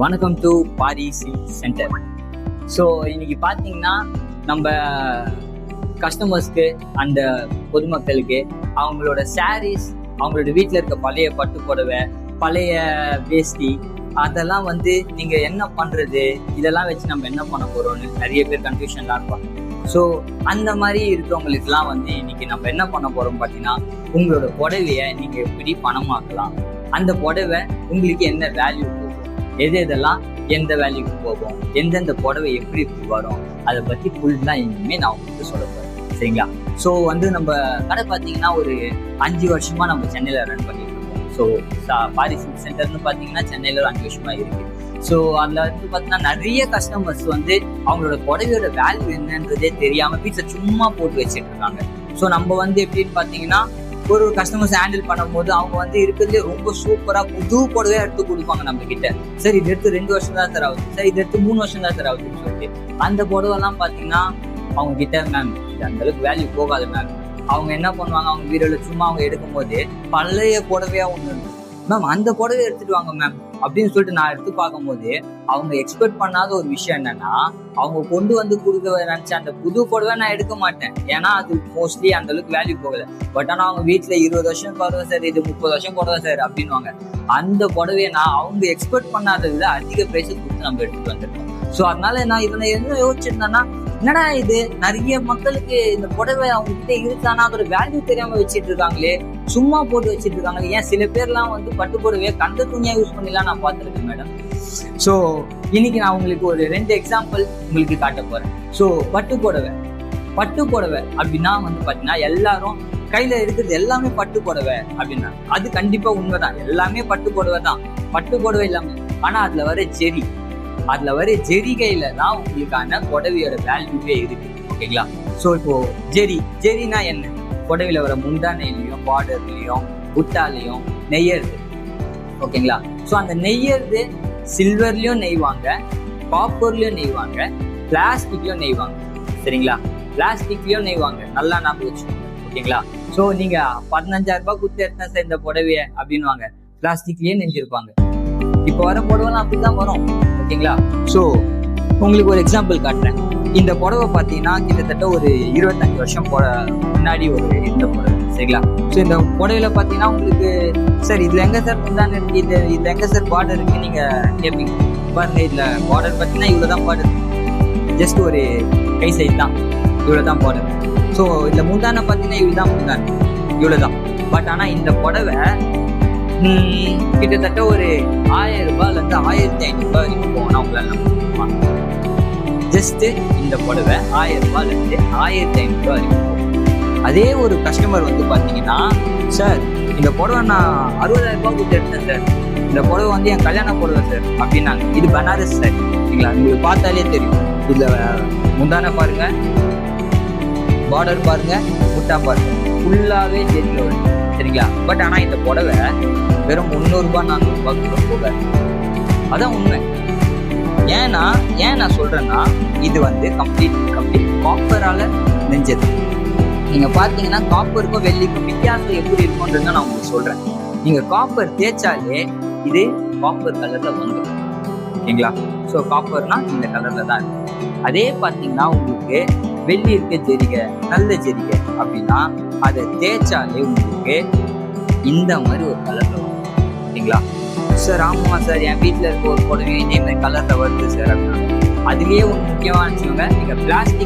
வணக்கம் to Pari silk centre. So இன்னைக்கு பார்த்தீங்கன்னா நம்ம கஸ்டமர்ஸ்க்கு அந்த பொதுமக்களுக்கு அவங்களோட சாரீஸ், அவங்களோட வீட்டில் இருக்க பழைய பட்டு புடவை, பழைய வேஷ்டி, அதெல்லாம் வந்து நீங்கள் என்ன பண்ணுறது, இதெல்லாம் வச்சு நம்ம என்ன பண்ண போகிறோம்னு நிறைய பேர் கன்ஃபியூஷன்லாம் இருப்பாங்க. ஸோ அந்த மாதிரி இருக்கிறவங்களுக்குலாம் வந்து இன்னைக்கு நம்ம என்ன பண்ண போகிறோம் பார்த்தீங்கன்னா, உங்களோட புடவையை நீங்கள் எப்படி பணமாக்கலாம், அந்த புடவை உங்களுக்கு என்ன வேல்யூ போகும், எதெல்லாம் எந்த வேல்யூக்கு போகும், எந்தெந்த புடவை எப்படி வரும், அதை பற்றி ஃபுல்லாக இனிமேல் நான் உங்களுக்கு சொல்ல போகிறேன். சரிங்களா? ஸோ வந்து நம்ம கடை பார்த்தீங்கன்னா ஒரு 5 வருஷமா நம்ம சென்னையில் ரன் பண்ணிட்டு இருக்கோம். ஸோ பாரி சில்க் சென்டர்னு பார்த்தீங்கன்னா சென்னையில் ஒரு 5 வருஷமா இருக்கு. ஸோ அதில் வந்து பார்த்தீங்கன்னா நிறைய கஸ்டமர்ஸ் வந்து அவங்களோட புடவையோட வேல்யூ என்னன்றதே தெரியாமல் வீட்டில் சும்மா போட்டு வச்சுட்டு இருக்காங்க. ஸோ நம்ம வந்து எப்படின்னு பார்த்தீங்கன்னா, ஒரு கஸ்டமர்ஸ் ஹேண்டில் பண்ணும்போது அவங்க வந்து இருக்கிறதுலே ரொம்ப சூப்பராக புது புடவையாக எடுத்து கொடுப்பாங்க நம்ம கிட்ட. சரி, இது எடுத்து 2 வருஷம் தான் சார் ஆகுது, சரி இது எடுத்து 3 வருஷம் தான் சார் ஆகுதுன்னு சொல்லிட்டு அந்த புடவைலாம் பார்த்தீங்கன்னா அவங்க கிட்ட மேம் இது அந்த அளவுக்கு வேல்யூ போகாது மேம். அவங்க என்ன பண்ணுவாங்க, அவங்க வீடியோவில் சும்மா அவங்க எடுக்கும் போது பழைய புடவையா ஒன்று இருக்கும், மேம் அந்த புடவை எடுத்துட்டு வாங்க மேம் அப்படின்னு சொல்லிட்டு நான் எடுத்து பார்க்கும்போது அவங்க எக்ஸ்பெக்ட் பண்ணாத ஒரு விஷயம் என்னன்னா, அவங்க கொண்டு வந்து கொடுக்க நினைச்ச அந்த புது புடவை நான் எடுக்க மாட்டேன், ஏன்னா அது மோஸ்ட்லி அந்த அளவுக்கு வேல்யூ போகல. பட் ஆனால் அவங்க வீட்டில் 20 வருஷம் புடவை சார், இது 30 வருஷம் புடவை சார் அப்படின்வாங்க. அந்த புடவையை நான் அவங்க எக்ஸ்பெக்ட் பண்ணாததை விட அதிக பிரைஸ் கொடுத்து நம்ம எடுத்துட்டு வந்துருக்கோம். ஸோ அதனால நான் இதில் என்ன யோசிச்சிருந்தேன்னா, என்னடா இது நிறைய மக்களுக்கு இந்த புடவை அவங்க கிட்ட இருக்கானா அதோட வேல்யூ தெரியாம வச்சுட்டு இருக்காங்களே, சும்மா போட்டு வச்சுட்டு இருக்காங்களே, ஏன் சில பேர்லாம் வந்து பட்டு புடவையை கந்த துணியா யூஸ் பண்ணிலாம் நான் பார்த்துருக்கேன் மேடம். ஸோ இன்னைக்கு நான் உங்களுக்கு ஒரு 2 எக்ஸாம்பிள் உங்களுக்கு காட்ட போறேன். ஸோ பட்டு புடவை அப்படின்னா வந்து பார்த்தீங்கன்னா எல்லாரும் கையில இருக்கிறது எல்லாமே பட்டு புடவை அப்படின்னா அது கண்டிப்பா உண்மைதான், எல்லாமே பட்டு புடவை தான், பட்டு புடவை எல்லாமே. ஆனா அதுல வர ஜெரிகையில தான் உங்களுக்கான புடவையோட வேல்யூவே இருக்கு. ஓகேங்களா? ஸோ இப்போ ஜெரினா என்ன, புடவையில வர முந்தானையிலையும் பார்டர்லையும் புட்டாலையும் நெய்யறது. ஓகேங்களா? ஸோ அந்த நெய்யறது சில்வர்லயும் நெய்வாங்க, காப்பர்லயும் நெய்வாங்க, பிளாஸ்டிக்லயும் நெய்வாங்க. சரிங்களா? பிளாஸ்டிக்லயும் நெய்வாங்க, நல்லா ஞாபகம் வச்சுக்கோங்க. ஓகேங்களா? ஸோ நீங்க 15,000 ரூபாய் கொடுத்து எடுத்தேன் சார் இந்த புடவைய அப்படின்வாங்க, பிளாஸ்டிக்லயே நெஞ்சிருப்பாங்க. இப்போ வர புடவைலாம் அப்படிதான் வரும். ஓகேங்களா? ஸோ உங்களுக்கு ஒரு எக்ஸாம்பிள் காட்டுறேன். இந்த புடவை பார்த்தீங்கன்னா கிட்டத்தட்ட ஒரு 25 வருஷம் முன்னாடி ஒரு இந்த புடவை. சரிங்களா? ஸோ இந்த புடவையில பார்த்தீங்கன்னா உங்களுக்கு சார் இதுல எங்க சார் முந்தான இருக்கு, இதுல எங்க சார் பார்டர் இருக்கு நீங்க கேட்பீங்க. பாருங்க, இதுல பார்டர் பார்த்தீங்கன்னா இவ்வளவுதான் பார்டர், ஜஸ்ட் ஒரு கை சைடு தான், இவ்வளவுதான் பார்டர். ஸோ இதுல முந்தான பார்த்தீங்கன்னா இவ்வளவுதான் முந்தான, இவ்வளவுதான். பட் ஆனா இந்த புடவை கிட்டத்தட்ட ஒரு 1000 ரூபாயிலிருந்து 1500 ரூபாய் வரைக்கும் போகணும் உங்களால. ஜஸ்ட் இந்த புடவை 1000 ரூபாயிலிருந்து 1500 ரூபாய் வரைக்கும் போகும். அதே ஒரு கஸ்டமர் வந்து பார்த்தீங்கன்னா, சார் இந்த புடவை நான் 60,000 ரூபாய் கொடுத்து எடுத்தேன் சார், இந்த புடவை வந்து என் கல்யாண புடவை சார் அப்படின்னாங்க. இது பனாரஸ் சார். சரிங்களா? உங்களுக்கு பார்த்தாலே தெரியும். இதுல முந்தான பாருங்க, பார்டர் பாருங்க, முட்டா பாருங்க, ஃபுல்லாவே ஜெரில வருது. சரிங்களா? பட் ஆனா இந்த புடவை வெறும் 300 ரூபாய் 400 ரூபாய் கூட போகாது. அதான் உண்மை. ஏன் நான் சொல்றேன்னா, இது வந்து கம்ப்ளீட் காப்பரால நெஞ்சது. நீங்க பாத்தீங்கன்னா காப்பருக்கும் வெள்ளிக்கும் வித்தியாசம் எப்படி இருக்கும்ன்றத நான் உங்களுக்கு சொல்றேன். நீங்க காப்பர் தேய்ச்சாலே இது காப்பர் கலர்ல வந்துடும். ஓகேங்களா? ஸோ காப்பர்னா இந்த கலர்ல தான் இருக்கு. அதே பார்த்தீங்கன்னா உங்களுக்கு வெள்ளி இருக்க ஜெரிகை, நல்ல ஜெரிகை அப்படின்னா அதை தேய்ச்சாலே உங்களுக்கு இந்த மாதிரி ஒரு கலர்ல வரும். ஓகேங்களா? சார் ஆமா சார், என் வீட்டில் இருக்க ஒரு புடவையும் இதே மாதிரி கலர்ல வருது சார் அப்படின்னா அதுலயே ஒரு முக்கியமான விஷயங்க, நீங்க பிளாஸ்டிக்